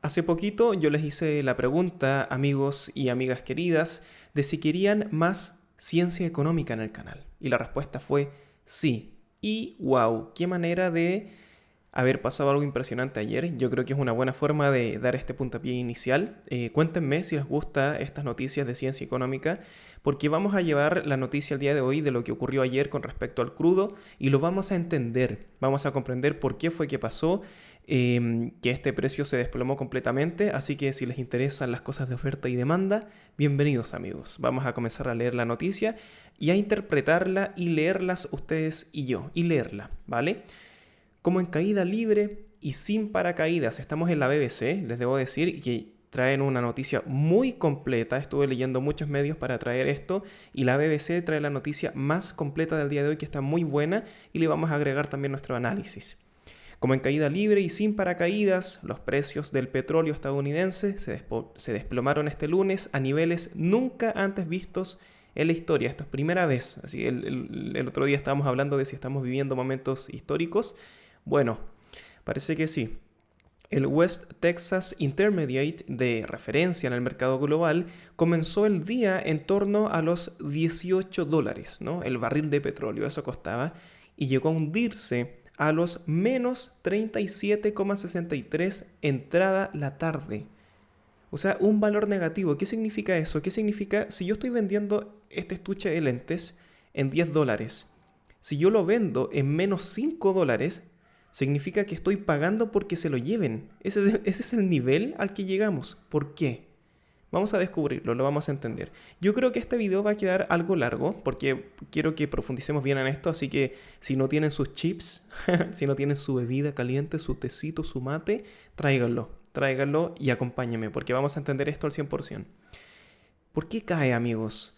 Hace poquito yo les hice la pregunta, amigos y amigas queridas, de si querían más ciencia económica en el canal. Y la respuesta fue sí. Y wow, qué manera de haber pasado algo impresionante ayer. Yo creo que es una buena forma de dar este puntapié inicial. Cuéntenme si les gusta estas noticias de ciencia económica, porque vamos a llevar la noticia el día de hoy de lo que ocurrió ayer con respecto al crudo y lo vamos a entender. Vamos a comprender por qué fue que pasó, que este precio se desplomó completamente. Así que si les interesan las cosas de oferta y demanda, bienvenidos amigos. Vamos a comenzar a leer la noticia y a interpretarla y leerlas ustedes y yo. Y leerla, ¿vale? Como en caída libre y sin paracaídas. Estamos en la BBC, les debo decir, que traen una noticia muy completa. Estuve leyendo muchos medios para traer esto y la BBC trae la noticia más completa del día de hoy, que está muy buena, y le vamos a agregar también nuestro análisis. Como en caída libre y sin paracaídas, los precios del petróleo estadounidense se desplomaron este lunes a niveles nunca antes vistos en la historia. Esto es primera vez. Así, el otro día estábamos hablando de si estamos viviendo momentos históricos. Bueno, parece que sí. El West Texas Intermediate, de referencia en el mercado global, comenzó el día en torno a los $18, ¿no? El barril de petróleo, eso costaba, y llegó a hundirse a los menos 37,63 entrada la tarde. O sea, un valor negativo. ¿Qué significa eso? ¿Qué significa si yo estoy vendiendo este estuche de lentes en $10? Si yo lo vendo en menos $5, significa que estoy pagando porque se lo lleven. Ese es el nivel al que llegamos. ¿Por qué? Vamos a descubrirlo, lo vamos a entender. Yo creo que este video va a quedar algo largo porque quiero que profundicemos bien en esto, así que si no tienen sus chips, si no tienen su bebida caliente, su tecito, su mate, tráiganlo y acompáñenme porque vamos a entender esto al 100%. ¿Por qué cae, amigos?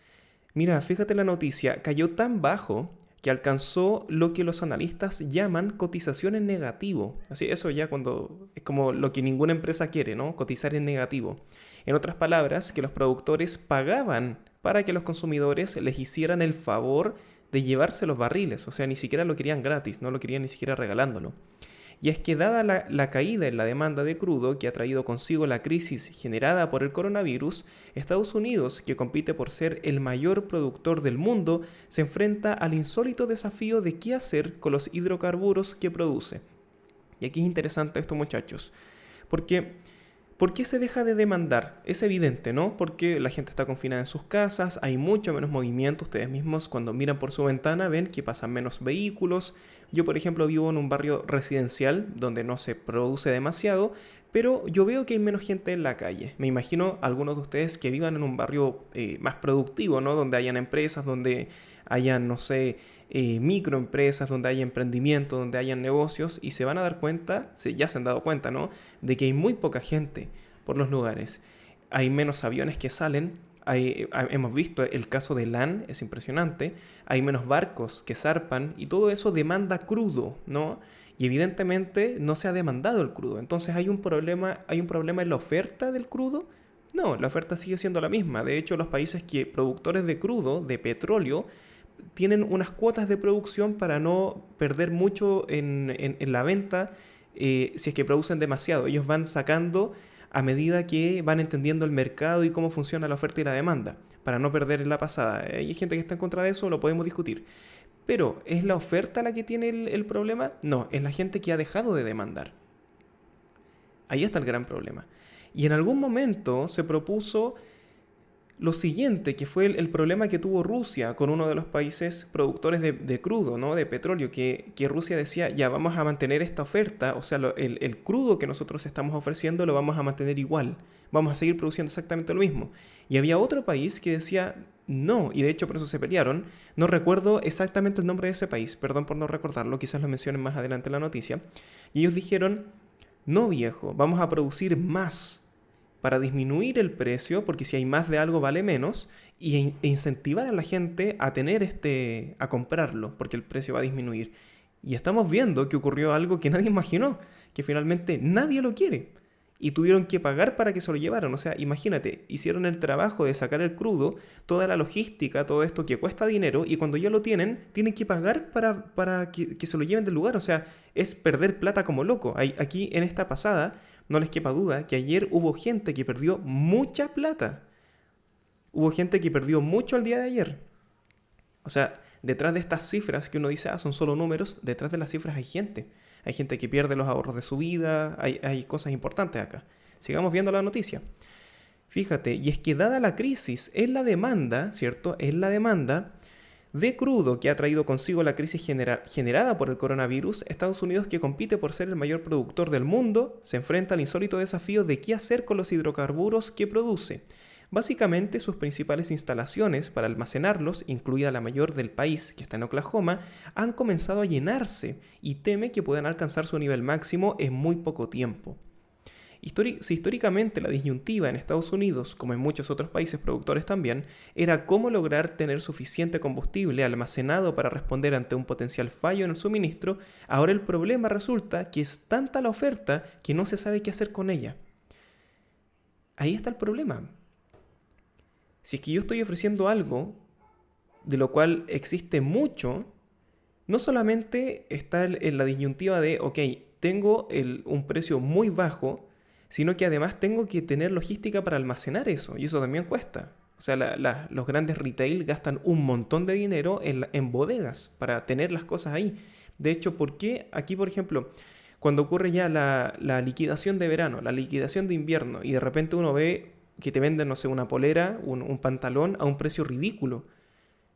Mira, fíjate la noticia, cayó tan bajo que alcanzó lo que los analistas llaman cotización en negativo. Así, eso ya cuando es como lo que ninguna empresa quiere, ¿no? Cotizar en negativo. En otras palabras, que los productores pagaban para que los consumidores les hicieran el favor de llevarse los barriles. O sea, ni siquiera lo querían gratis, no lo querían ni siquiera regalándolo. Y es que dada la caída en la demanda de crudo que ha traído consigo la crisis generada por el coronavirus, Estados Unidos, que compite por ser el mayor productor del mundo, se enfrenta al insólito desafío de qué hacer con los hidrocarburos que produce. Y aquí es interesante esto, muchachos, porque ¿por qué se deja de demandar? Es evidente, ¿no? Porque la gente está confinada en sus casas, hay mucho menos movimiento. Ustedes mismos cuando miran por su ventana ven que pasan menos vehículos. Yo, por ejemplo, vivo en un barrio residencial donde no se produce demasiado, pero yo veo que hay menos gente en la calle. Me imagino algunos de ustedes que vivan en un barrio más productivo, ¿no? Donde hayan empresas, donde hayan, no sé, microempresas, donde haya emprendimiento, donde hayan negocios, y se van a dar cuenta, ya se han dado cuenta, ¿no? De que hay muy poca gente por los lugares. Hay menos aviones que salen. Hemos visto el caso de LAN, es impresionante. Hay menos barcos que zarpan y todo eso demanda crudo, ¿no? Y evidentemente no se ha demandado el crudo. Entonces hay un problema en la oferta del crudo. No, la oferta sigue siendo la misma. De hecho, los países productores de crudo, de petróleo, tienen unas cuotas de producción para no perder mucho en la venta, si es que producen demasiado. Ellos van sacando a medida que van entendiendo el mercado y cómo funciona la oferta y la demanda, para no perder la pasada. Hay gente que está en contra de eso, lo podemos discutir. Pero, ¿es la oferta la que tiene el problema? No, es la gente que ha dejado de demandar. Ahí está el gran problema. Y en algún momento se propuso lo siguiente, que fue el problema que tuvo Rusia con uno de los países productores de crudo, ¿no? De petróleo, que Rusia decía, ya vamos a mantener esta oferta, o sea, el crudo que nosotros estamos ofreciendo lo vamos a mantener igual, vamos a seguir produciendo exactamente lo mismo. Y había otro país que decía, no, y de hecho por eso se pelearon. No recuerdo exactamente el nombre de ese país, perdón por no recordarlo, quizás lo mencionen más adelante en la noticia. Y ellos dijeron, no viejo, vamos a producir más para disminuir el precio, porque si hay más de algo vale menos, e incentivar a la gente a a comprarlo, porque el precio va a disminuir. Y estamos viendo que ocurrió algo que nadie imaginó, que finalmente nadie lo quiere. Y tuvieron que pagar para que se lo llevaran. O sea, imagínate, hicieron el trabajo de sacar el crudo, toda la logística, todo esto que cuesta dinero, y cuando ya lo tienen que pagar para que se lo lleven del lugar. O sea, es perder plata como loco. Aquí en esta pasada no les quepa duda que ayer hubo gente que perdió mucha plata. Hubo gente que perdió mucho el día de ayer. O sea, detrás de estas cifras que uno dice, son solo números, detrás de las cifras hay gente. Hay gente que pierde los ahorros de su vida, hay cosas importantes acá. Sigamos viendo la noticia. Fíjate, y es que dada la crisis en la demanda, ¿cierto? En la demanda de crudo que ha traído consigo la crisis generada por el coronavirus, Estados Unidos, que compite por ser el mayor productor del mundo, se enfrenta al insólito desafío de qué hacer con los hidrocarburos que produce. Básicamente, sus principales instalaciones para almacenarlos, incluida la mayor del país, que está en Oklahoma, han comenzado a llenarse y teme que puedan alcanzar su nivel máximo en muy poco tiempo. Si históricamente la disyuntiva en Estados Unidos, como en muchos otros países productores también, era cómo lograr tener suficiente combustible almacenado para responder ante un potencial fallo en el suministro, ahora el problema resulta que es tanta la oferta que no se sabe qué hacer con ella. Ahí está el problema. Si es que yo estoy ofreciendo algo de lo cual existe mucho, no solamente está en la disyuntiva de, ok, tengo un precio muy bajo, sino que además tengo que tener logística para almacenar eso, y eso también cuesta. O sea, los grandes retail gastan un montón de dinero en bodegas para tener las cosas ahí. De hecho, ¿por qué aquí, por ejemplo, cuando ocurre ya la liquidación de verano, la liquidación de invierno, y de repente uno ve que te venden, no sé, una polera, un pantalón a un precio ridículo?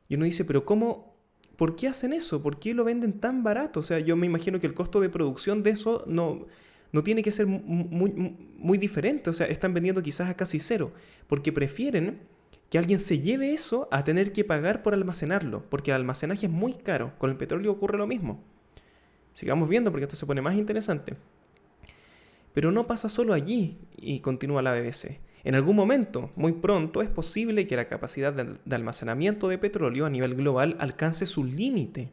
Y uno dice, pero ¿cómo? ¿Por qué hacen eso? ¿Por qué lo venden tan barato? O sea, yo me imagino que el costo de producción de eso no tiene que ser muy diferente. O sea, están vendiendo quizás a casi cero, porque prefieren que alguien se lleve eso a tener que pagar por almacenarlo, porque el almacenaje es muy caro. Con el petróleo ocurre lo mismo. Sigamos viendo porque esto se pone más interesante. Pero no pasa solo allí, y continúa la BBC. En algún momento, muy pronto, es posible que la capacidad de almacenamiento de petróleo a nivel global alcance su límite,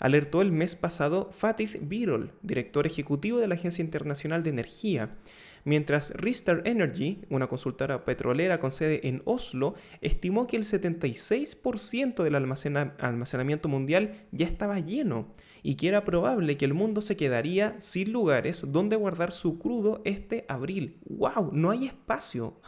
alertó el mes pasado Fatih Birol, director ejecutivo de la Agencia Internacional de Energía, mientras Rystad Energy, una consultora petrolera con sede en Oslo, estimó que el 76% del almacenamiento mundial ya estaba lleno y que era probable que el mundo se quedaría sin lugares donde guardar su crudo este abril. ¡Wow! No hay espacio.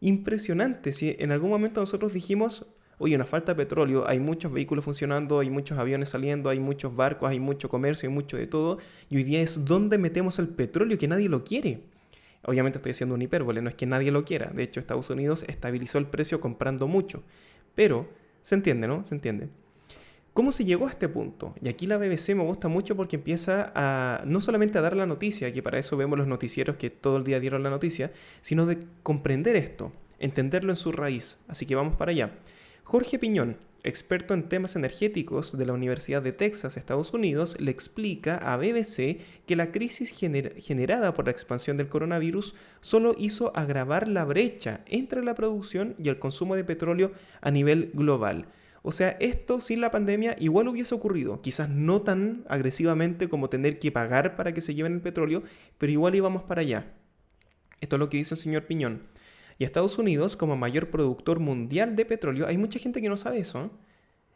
Impresionante. Si en algún momento nosotros dijimos, oye, nos falta petróleo, hay muchos vehículos funcionando, hay muchos aviones saliendo, hay muchos barcos, hay mucho comercio, hay mucho de todo, y hoy día es dónde metemos el petróleo, que nadie lo quiere. Obviamente estoy haciendo una hipérbole, no es que nadie lo quiera. De hecho, Estados Unidos estabilizó el precio comprando mucho. Pero se entiende, ¿no? Se entiende. ¿Cómo se llegó a este punto? Y aquí la BBC me gusta mucho porque empieza a no solamente a dar la noticia, que para eso vemos los noticieros que todo el día dieron la noticia, sino de comprender esto, entenderlo en su raíz. Así que vamos para allá. Jorge Piñón, experto en temas energéticos de la Universidad de Texas, Estados Unidos, le explica a BBC que la crisis generada por la expansión del coronavirus solo hizo agravar la brecha entre la producción y el consumo de petróleo a nivel global. O sea, esto sin la pandemia igual hubiese ocurrido, quizás no tan agresivamente como tener que pagar para que se lleven el petróleo, pero igual íbamos para allá. Esto es lo que dice el señor Piñón. Y Estados Unidos, como mayor productor mundial de petróleo, hay mucha gente que no sabe eso, ¿eh?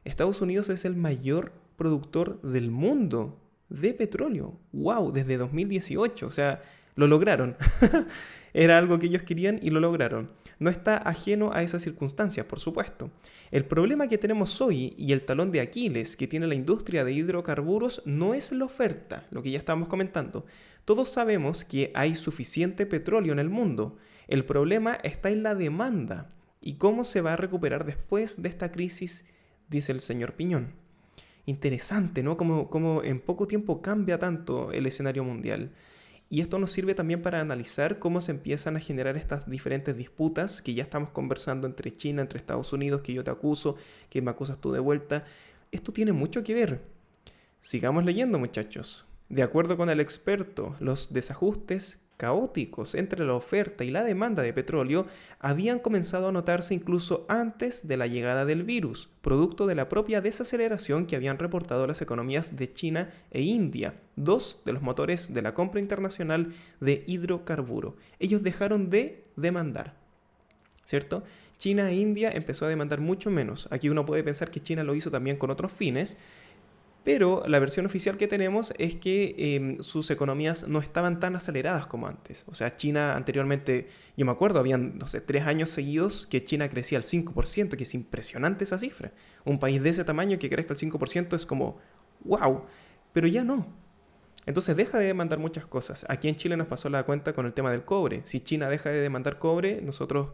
Estados Unidos es el mayor productor del mundo de petróleo. ¡Wow! Desde 2018, o sea, lo lograron. Era algo que ellos querían y lo lograron. No está ajeno a esas circunstancias, por supuesto. El problema que tenemos hoy y el talón de Aquiles que tiene la industria de hidrocarburos no es la oferta, lo que ya estábamos comentando. Todos sabemos que hay suficiente petróleo en el mundo. El problema está en la demanda y cómo se va a recuperar después de esta crisis, dice el señor Piñón. Interesante, ¿no? Cómo en poco tiempo cambia tanto el escenario mundial. Y esto nos sirve también para analizar cómo se empiezan a generar estas diferentes disputas que ya estamos conversando entre China, entre Estados Unidos, que yo te acuso, que me acusas tú de vuelta. Esto tiene mucho que ver. Sigamos leyendo, muchachos. De acuerdo con el experto, los desajustes caóticos entre la oferta y la demanda de petróleo habían comenzado a notarse incluso antes de la llegada del virus, producto de la propia desaceleración que habían reportado las economías de China e India, dos de los motores de la compra internacional de hidrocarburo. Ellos dejaron de demandar, ¿cierto? China e India empezó a demandar mucho menos. Aquí uno puede pensar que China lo hizo también con otros fines, Pero la versión oficial que tenemos es que sus economías no estaban tan aceleradas como antes. O sea, China anteriormente, yo me acuerdo, habían, no sé, 3 años seguidos que China crecía al 5%, que es impresionante esa cifra. Un país de ese tamaño que crezca al 5% es como, wow, pero ya no. Entonces deja de demandar muchas cosas. Aquí en Chile nos pasó la cuenta con el tema del cobre. Si China deja de demandar cobre, nosotros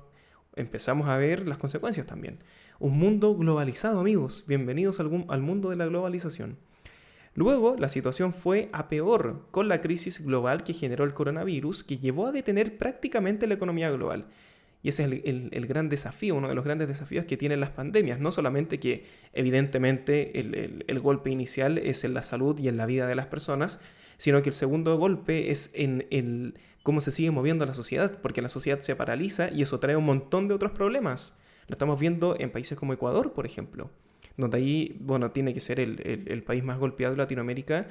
empezamos a ver las consecuencias también. Un mundo globalizado, amigos. Bienvenidos al mundo de la globalización. Luego, la situación fue a peor con la crisis global que generó el coronavirus, que llevó a detener prácticamente la economía global. Y ese es el gran desafío, uno de los grandes desafíos que tienen las pandemias. No solamente que, evidentemente, el golpe inicial es en la salud y en la vida de las personas, sino que el segundo golpe es en cómo se sigue moviendo la sociedad, porque la sociedad se paraliza y eso trae un montón de otros problemas. Lo estamos viendo en países como Ecuador, por ejemplo, donde ahí, bueno, tiene que ser el país más golpeado de Latinoamérica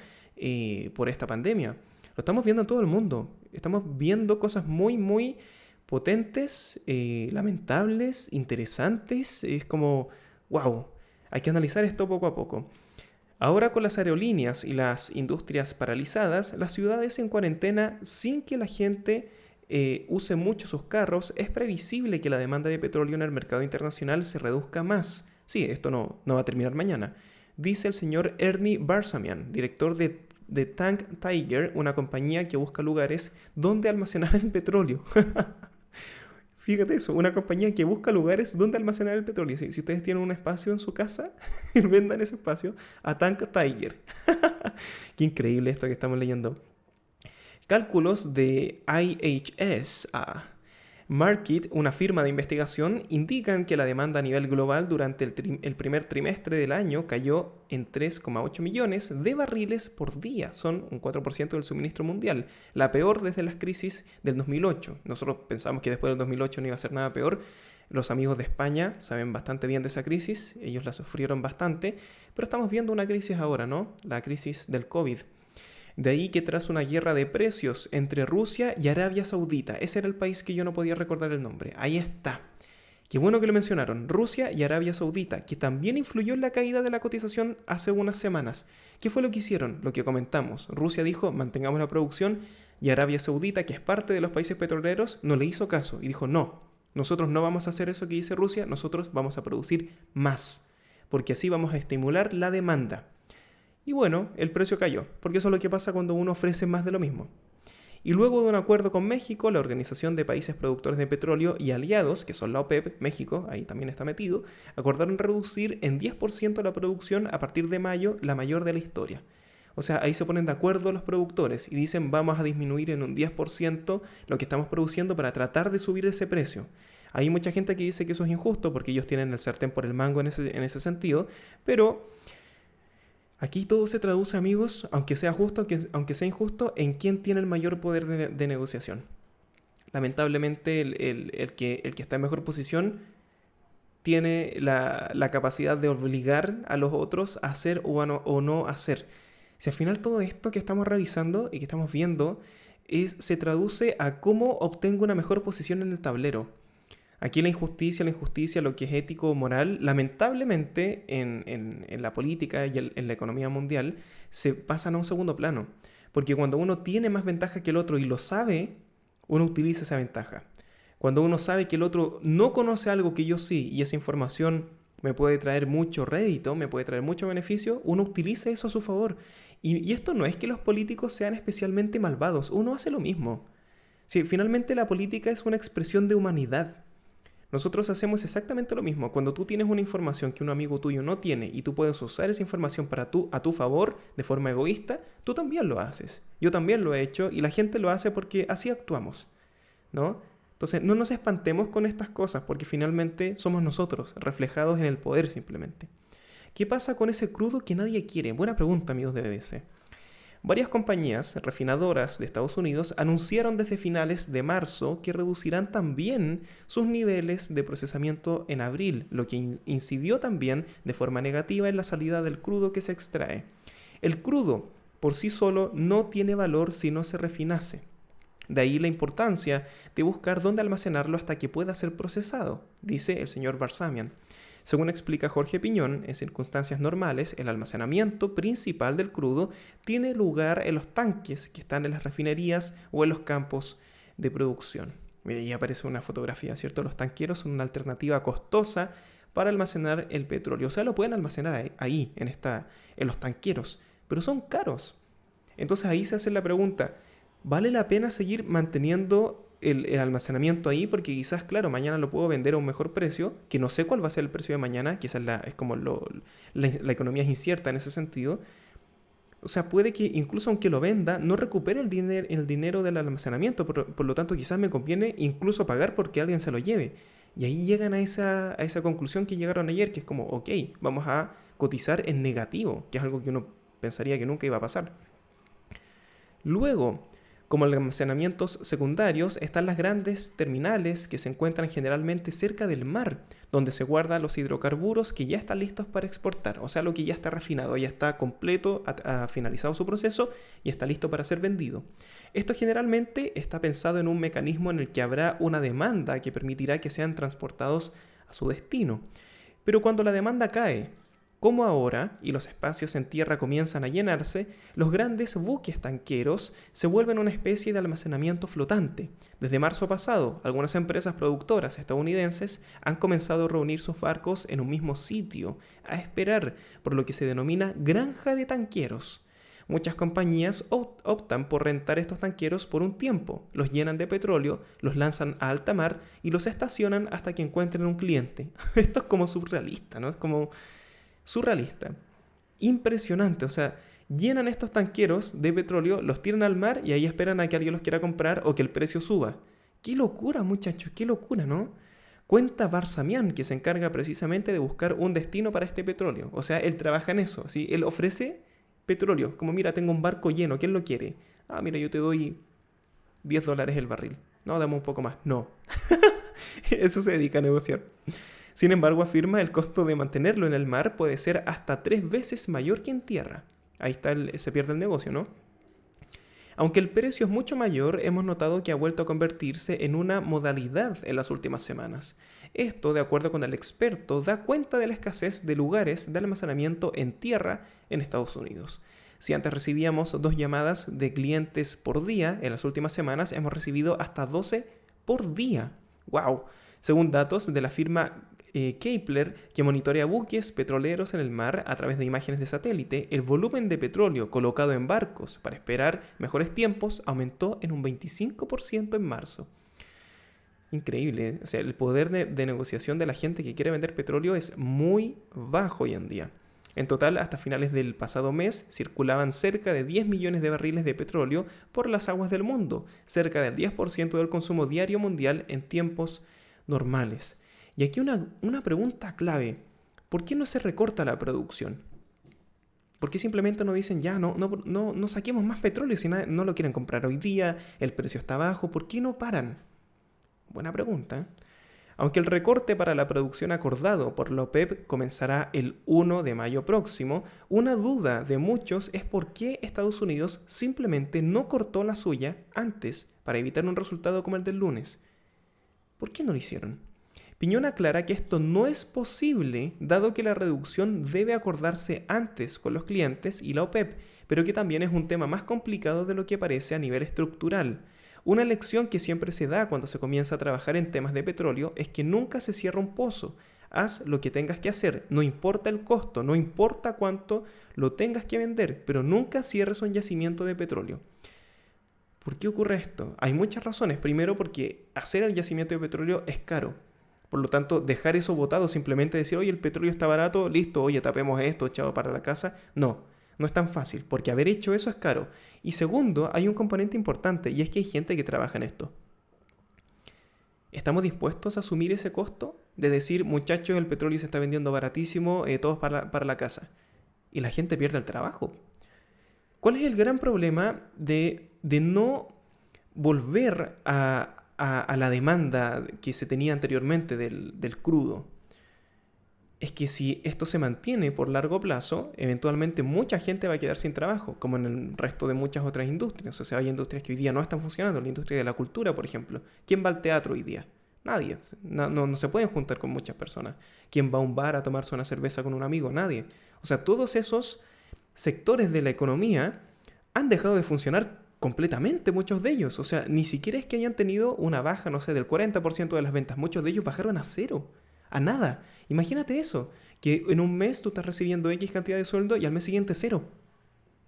por esta pandemia. Lo estamos viendo en todo el mundo. Estamos viendo cosas muy, muy potentes, lamentables, interesantes. Es como, wow, hay que analizar esto poco a poco. Ahora con las aerolíneas y las industrias paralizadas, las ciudades en cuarentena sin que la gente use mucho sus carros, es previsible que la demanda de petróleo en el mercado internacional se reduzca más. Sí, esto no va a terminar mañana. Dice el señor Ernie Barsamian, director de Tank Tiger, una compañía que busca lugares donde almacenar el petróleo. Fíjate eso, una compañía que busca lugares donde almacenar el petróleo. Si ustedes tienen un espacio en su casa, vendan ese espacio a Tank Tiger. Qué increíble esto que estamos leyendo. Cálculos de IHS Markit, una firma de investigación, indican que la demanda a nivel global durante el primer trimestre del año cayó en 3,8 millones de barriles por día. Son un 4% del suministro mundial, la peor desde las crisis del 2008. Nosotros pensamos que después del 2008 no iba a ser nada peor. Los amigos de España saben bastante bien de esa crisis, ellos la sufrieron bastante, pero estamos viendo una crisis ahora, ¿no? La crisis del COVID. De ahí que tras una guerra de precios entre Rusia y Arabia Saudita, ese era el país que yo no podía recordar el nombre, ahí está. Qué bueno que lo mencionaron, Rusia y Arabia Saudita, que también influyó en la caída de la cotización hace unas semanas. ¿Qué fue lo que hicieron? Lo que comentamos. Rusia dijo, mantengamos la producción, y Arabia Saudita, que es parte de los países petroleros, no le hizo caso y dijo, no, nosotros no vamos a hacer eso que dice Rusia, nosotros vamos a producir más, porque así vamos a estimular la demanda. Y bueno, el precio cayó, porque eso es lo que pasa cuando uno ofrece más de lo mismo. Y luego de un acuerdo con México, la Organización de Países Productores de Petróleo y aliados, que son la OPEP, México, ahí también está metido, acordaron reducir en 10% la producción a partir de mayo, la mayor de la historia. O sea, ahí se ponen de acuerdo los productores y dicen vamos a disminuir en un 10% lo que estamos produciendo para tratar de subir ese precio. Hay mucha gente que dice que eso es injusto porque ellos tienen el sartén por el mango en ese sentido, pero aquí todo se traduce, amigos, aunque sea justo, aunque sea injusto, en quién tiene el mayor poder de negociación. Lamentablemente, el que está en mejor posición tiene la capacidad de obligar a los otros a hacer o no hacer. Si al final todo esto que estamos revisando y que estamos viendo se traduce a cómo obtengo una mejor posición en el tablero. Aquí la injusticia, lo que es ético o moral, lamentablemente en la política y en la economía mundial, se pasan a un segundo plano. Porque cuando uno tiene más ventaja que el otro y lo sabe, uno utiliza esa ventaja. Cuando uno sabe que el otro no conoce algo que yo sí, y esa información me puede traer mucho rédito, me puede traer mucho beneficio, uno utiliza eso a su favor. Y esto no es que los políticos sean especialmente malvados, uno hace lo mismo. Sí, finalmente la política es una expresión de humanidad. Nosotros hacemos exactamente lo mismo. Cuando tú tienes una información que un amigo tuyo no tiene y tú puedes usar esa información a tu favor de forma egoísta, tú también lo haces. Yo también lo he hecho y la gente lo hace porque así actuamos, ¿no? Entonces, no nos espantemos con estas cosas porque finalmente somos nosotros, reflejados en el poder simplemente. ¿Qué pasa con ese crudo que nadie quiere? Buena pregunta, amigos de BBC. Varias compañías refinadoras de Estados Unidos anunciaron desde finales de marzo que reducirán también sus niveles de procesamiento en abril, lo que incidió también de forma negativa en la salida del crudo que se extrae. El crudo por sí solo no tiene valor si no se refinase. De ahí la importancia de buscar dónde almacenarlo hasta que pueda ser procesado, dice el señor Barsamian. Según explica Jorge Piñón, en circunstancias normales, el almacenamiento principal del crudo tiene lugar en los tanques que están en las refinerías o en los campos de producción. Mira, ahí aparece una fotografía, ¿cierto? Los tanqueros son una alternativa costosa para almacenar el petróleo. O sea, lo pueden almacenar ahí, en los tanqueros, pero son caros. Entonces ahí se hace la pregunta, ¿vale la pena seguir manteniendo el almacenamiento ahí? Porque quizás, claro, mañana lo puedo vender a un mejor precio, que no sé cuál va a ser el precio de mañana, quizás es como la economía es incierta en ese sentido. O sea, puede que incluso aunque lo venda, no recupere el dinero del almacenamiento. Por lo tanto, quizás me conviene incluso pagar porque alguien se lo lleve. Y ahí llegan a esa conclusión que llegaron ayer, que es como, ok, vamos a cotizar en negativo, que es algo que uno pensaría que nunca iba a pasar. Luego, como almacenamientos secundarios, están las grandes terminales que se encuentran generalmente cerca del mar, donde se guardan los hidrocarburos que ya están listos para exportar, o sea, lo que ya está refinado, ya está completo, ha finalizado su proceso y está listo para ser vendido. Esto generalmente está pensado en un mecanismo en el que habrá una demanda que permitirá que sean transportados a su destino. Pero cuando la demanda cae, como ahora, y los espacios en tierra comienzan a llenarse, los grandes buques tanqueros se vuelven una especie de almacenamiento flotante. Desde marzo pasado, algunas empresas productoras estadounidenses han comenzado a reunir sus barcos en un mismo sitio, a esperar por lo que se denomina granja de tanqueros. Muchas compañías optan por rentar estos tanqueros por un tiempo, los llenan de petróleo, los lanzan a alta mar y los estacionan hasta que encuentren un cliente. Esto es como surrealista, ¿no? Es como surrealista. Impresionante, o sea, llenan estos tanqueros de petróleo, los tiran al mar y ahí esperan a que alguien los quiera comprar o que el precio suba. ¡Qué locura, muchachos! ¡Qué locura!, ¿no? Cuenta Barsamian, que se encarga precisamente de buscar un destino para este petróleo. O sea, él trabaja en eso, ¿sí? Él ofrece petróleo. Como, mira, tengo un barco lleno, ¿quién lo quiere? Ah, mira, yo te doy $10 el barril. No, dame un poco más. No. Eso se dedica a negociar. Sin embargo, afirma, el costo de mantenerlo en el mar puede ser hasta 3 veces mayor que en tierra. Ahí está, se pierde el negocio, ¿no? Aunque el precio es mucho mayor, hemos notado que ha vuelto a convertirse en una modalidad en las últimas semanas. Esto, de acuerdo con el experto, da cuenta de la escasez de lugares de almacenamiento en tierra en Estados Unidos. Si antes recibíamos 2 llamadas de clientes por día, en las últimas semanas hemos recibido hasta 12 por día. ¡Wow! Según datos de la firma Kepler, que monitorea buques petroleros en el mar a través de imágenes de satélite, el volumen de petróleo colocado en barcos para esperar mejores tiempos aumentó en un 25% en marzo. Increíble, ¿eh? O sea, el poder de negociación de la gente que quiere vender petróleo es muy bajo hoy en día. En total, hasta finales del pasado mes, circulaban cerca de 10 millones de barriles de petróleo por las aguas del mundo, cerca del 10% del consumo diario mundial en tiempos normales. Y aquí una pregunta clave. ¿Por qué no se recorta la producción? ¿Por qué simplemente no dicen, ya, no saquemos más petróleo si no lo quieren comprar hoy día, el precio está bajo? ¿Por qué no paran? Buena pregunta. Aunque el recorte para la producción acordado por la OPEP comenzará el 1 de mayo próximo, una duda de muchos es por qué Estados Unidos simplemente no cortó la suya antes para evitar un resultado como el del lunes. ¿Por qué no lo hicieron? Piñón aclara que esto no es posible dado que la reducción debe acordarse antes con los clientes y la OPEP, pero que también es un tema más complicado de lo que parece a nivel estructural. Una lección que siempre se da cuando se comienza a trabajar en temas de petróleo es que nunca se cierra un pozo. Haz lo que tengas que hacer, no importa el costo, no importa cuánto lo tengas que vender, pero nunca cierres un yacimiento de petróleo. ¿Por qué ocurre esto? Hay muchas razones. Primero, porque hacer el yacimiento de petróleo es caro. Por lo tanto, dejar eso botado, simplemente decir, oye, el petróleo está barato, listo, oye, tapemos esto, chao, para la casa. No es tan fácil, porque haber hecho eso es caro. Y segundo, hay un componente importante, y es que hay gente que trabaja en esto. ¿Estamos dispuestos a asumir ese costo? De decir, muchachos, el petróleo se está vendiendo baratísimo, todos para la casa. Y la gente pierde el trabajo. ¿Cuál es el gran problema de no volver a la demanda que se tenía anteriormente del crudo? Es que si esto se mantiene por largo plazo, eventualmente mucha gente va a quedar sin trabajo, como en el resto de muchas otras industrias. O sea, hay industrias que hoy día no están funcionando, la industria de la cultura, por ejemplo. ¿Quién va al teatro hoy día? Nadie. No se pueden juntar con muchas personas. ¿Quién va a un bar a tomarse una cerveza con un amigo? Nadie. O sea, todos esos sectores de la economía han dejado de funcionar completamente, muchos de ellos. O sea, ni siquiera es que hayan tenido una baja, no sé, del 40% de las ventas. Muchos de ellos bajaron a cero, a nada. Imagínate eso, que en un mes tú estás recibiendo X cantidad de sueldo y al mes siguiente cero.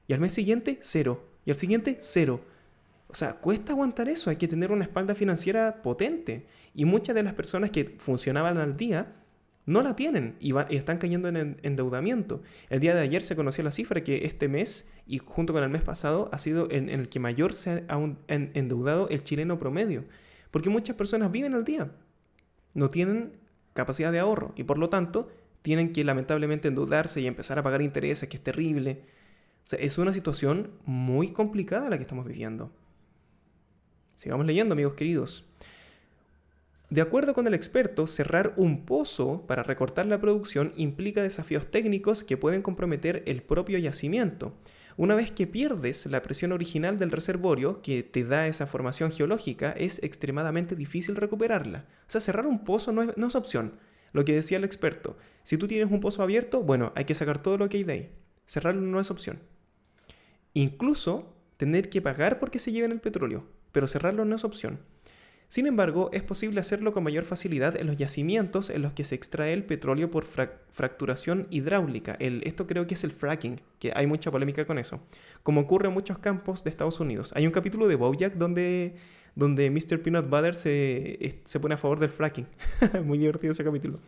Y al mes siguiente cero. Y al siguiente cero. O sea, cuesta aguantar eso, hay que tener una espalda financiera potente. Y muchas de las personas que funcionaban al día no la tienen y están cayendo en endeudamiento. El día de ayer se conoció la cifra que este mes, y junto con el mes pasado, ha sido en el que mayor se ha endeudado el chileno promedio. Porque muchas personas viven al día, no tienen capacidad de ahorro y por lo tanto tienen que lamentablemente endeudarse y empezar a pagar intereses, que es terrible. O sea, es una situación muy complicada la que estamos viviendo. Sigamos leyendo, amigos queridos. De acuerdo con el experto, cerrar un pozo para recortar la producción implica desafíos técnicos que pueden comprometer el propio yacimiento. Una vez que pierdes la presión original del reservorio que te da esa formación geológica, es extremadamente difícil recuperarla. O sea, cerrar un pozo no es opción. Lo que decía el experto, si tú tienes un pozo abierto, bueno, hay que sacar todo lo que hay de ahí. Cerrarlo no es opción. Incluso tener que pagar porque se lleven el petróleo, pero cerrarlo no es opción. Sin embargo, es posible hacerlo con mayor facilidad en los yacimientos en los que se extrae el petróleo por fracturación hidráulica. Esto creo que es el fracking, que hay mucha polémica con eso. Como ocurre en muchos campos de Estados Unidos. Hay un capítulo de BoJack donde Mr. Peanut Butter se pone a favor del fracking. Muy divertido ese capítulo.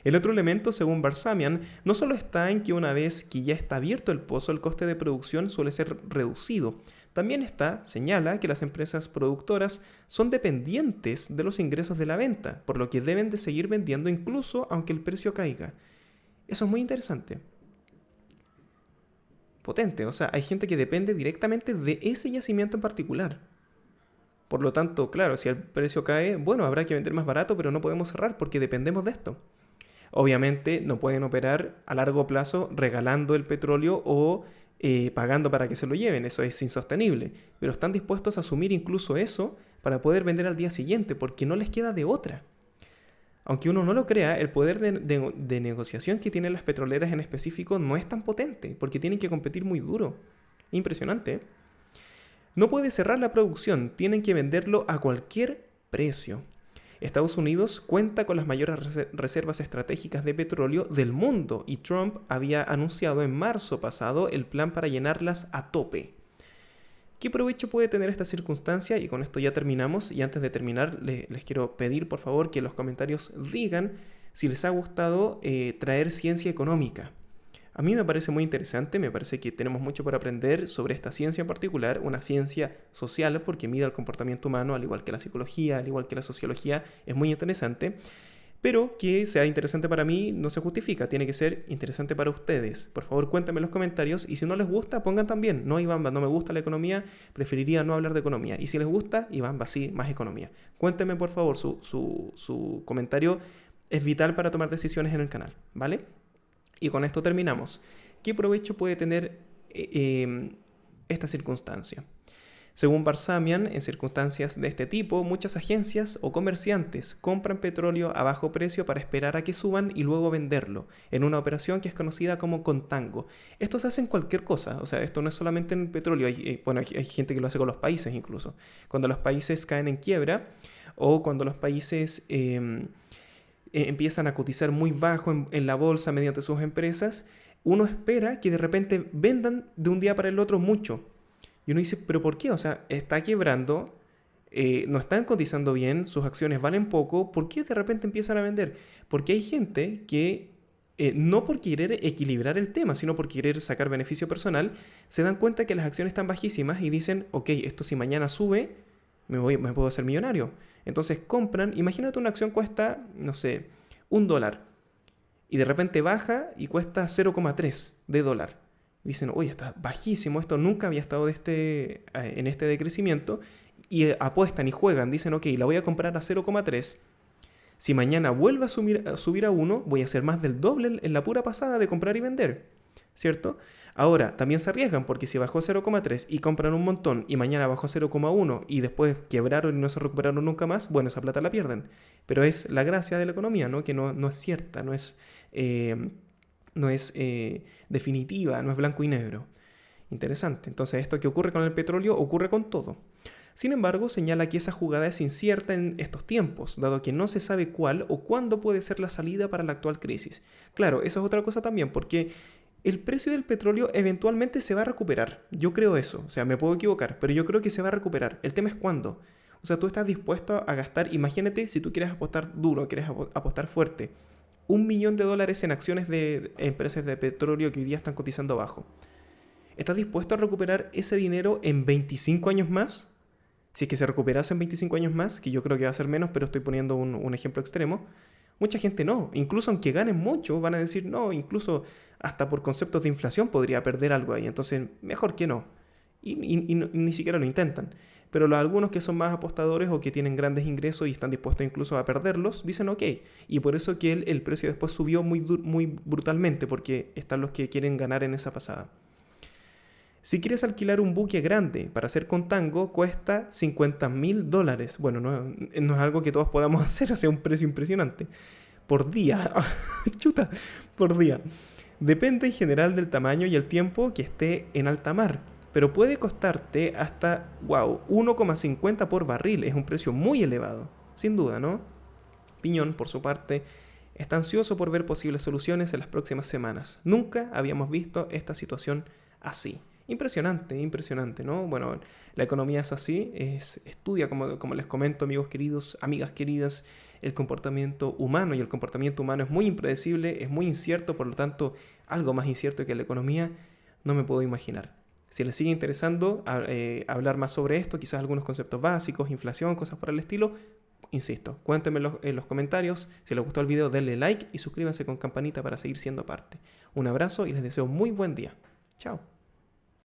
El otro elemento, según Barsamian, no solo está en que una vez que ya está abierto el pozo, el coste de producción suele ser reducido. También señala que las empresas productoras son dependientes de los ingresos de la venta, por lo que deben de seguir vendiendo incluso aunque el precio caiga. Eso es muy interesante. Potente, o sea, hay gente que depende directamente de ese yacimiento en particular. Por lo tanto, claro, si el precio cae, bueno, habrá que vender más barato, pero no podemos cerrar porque dependemos de esto. Obviamente no pueden operar a largo plazo regalando el petróleo o pagando para que se lo lleven, eso es insostenible, pero están dispuestos a asumir incluso eso para poder vender al día siguiente, porque no les queda de otra. Aunque uno no lo crea, el poder de negociación que tienen las petroleras en específico no es tan potente, porque tienen que competir muy duro. Impresionante, ¿eh? No puede cerrar la producción, tienen que venderlo a cualquier precio. Estados Unidos cuenta con las mayores reservas estratégicas de petróleo del mundo y Trump había anunciado en marzo pasado el plan para llenarlas a tope. ¿Qué provecho puede tener esta circunstancia? Y con esto ya terminamos. Y antes de terminar, les quiero pedir por favor que en los comentarios digan si les ha gustado traer ciencia económica. A mí me parece muy interesante, me parece que tenemos mucho por aprender sobre esta ciencia en particular, una ciencia social porque mide el comportamiento humano, al igual que la psicología, al igual que la sociología, es muy interesante, pero que sea interesante para mí no se justifica, tiene que ser interesante para ustedes. Por favor, cuéntenme en los comentarios y si no les gusta, pongan también, no Ivamba, no me gusta la economía, preferiría no hablar de economía. Y si les gusta, Ivamba, sí, más economía. Cuéntenme por favor, su comentario es vital para tomar decisiones en el canal, ¿vale? Y con esto terminamos. ¿Qué provecho puede tener esta circunstancia? Según Barsamian, en circunstancias de este tipo, muchas agencias o comerciantes compran petróleo a bajo precio para esperar a que suban y luego venderlo, en una operación que es conocida como contango. Esto se hace en cualquier cosa, o sea, esto no es solamente en petróleo, hay gente que lo hace con los países incluso. Cuando los países caen en quiebra o cuando los países empiezan a cotizar muy bajo en la bolsa mediante sus empresas, uno espera que de repente vendan de un día para el otro mucho. Y uno dice, ¿pero por qué? O sea, está quebrando, no están cotizando bien, sus acciones valen poco, ¿por qué de repente empiezan a vender? Porque hay gente que, no por querer equilibrar el tema, sino por querer sacar beneficio personal, se dan cuenta que las acciones están bajísimas y dicen, ok, esto si mañana sube, me puedo hacer millonario. Entonces compran, imagínate una acción cuesta, no sé, $1 y de repente baja y cuesta 0,3 de dólar. Dicen, oye, está bajísimo, esto nunca había estado en este decrecimiento, y apuestan y juegan, dicen, ok, la voy a comprar a 0,3. Si mañana vuelve a subir a 1, voy a hacer más del doble en la pura pasada de comprar y vender, ¿cierto? Ahora, también se arriesgan porque si bajó 0,3 y compran un montón y mañana bajó 0,1 y después quebraron y no se recuperaron nunca más, bueno, esa plata la pierden. Pero es la gracia de la economía, ¿no? Que no es cierta, no es definitiva, no es blanco y negro. Interesante. Entonces, esto que ocurre con el petróleo ocurre con todo. Sin embargo, señala que esa jugada es incierta en estos tiempos, dado que no se sabe cuál o cuándo puede ser la salida para la actual crisis. Claro, eso es otra cosa también, porque el precio del petróleo eventualmente se va a recuperar. Yo creo eso, o sea, me puedo equivocar, pero yo creo que se va a recuperar. El tema es cuándo. O sea, tú estás dispuesto a gastar, imagínate si tú quieres apostar duro, quieres apostar fuerte, $1 millón en acciones de empresas de petróleo que hoy día están cotizando bajo. ¿Estás dispuesto a recuperar ese dinero en 25 años más? Si es que se recuperase en 25 años más, que yo creo que va a ser menos, pero estoy poniendo un ejemplo extremo, mucha gente no. Incluso aunque ganen mucho, van a decir no, incluso hasta por conceptos de inflación podría perder algo ahí. Entonces, mejor que no. Y ni siquiera lo intentan. Pero algunos que son más apostadores o que tienen grandes ingresos y están dispuestos incluso a perderlos, dicen ok. Y por eso que el precio después subió muy brutalmente, porque están los que quieren ganar en esa pasada. Si quieres alquilar un buque grande para hacer contango, cuesta $50,000. Bueno, no es algo que todos podamos hacer, o sea, un precio impresionante. Por día. Chuta, por día. Depende en general del tamaño y el tiempo que esté en alta mar. Pero puede costarte hasta, wow, 1,50 por barril. Es un precio muy elevado. Sin duda, ¿no? Piñón, por su parte, está ansioso por ver posibles soluciones en las próximas semanas. Nunca habíamos visto esta situación así. Impresionante, ¿no? Bueno, la economía es así, estudia, como les comento, amigos queridos, amigas queridas, el comportamiento humano, y el comportamiento humano es muy impredecible, es muy incierto, por lo tanto, algo más incierto que la economía no me puedo imaginar. Si les sigue interesando hablar más sobre esto, quizás algunos conceptos básicos, inflación, cosas por el estilo, insisto, cuéntenme en los comentarios. Si les gustó el video, denle like y suscríbanse con campanita para seguir siendo parte. Un abrazo y les deseo muy buen día. Chao.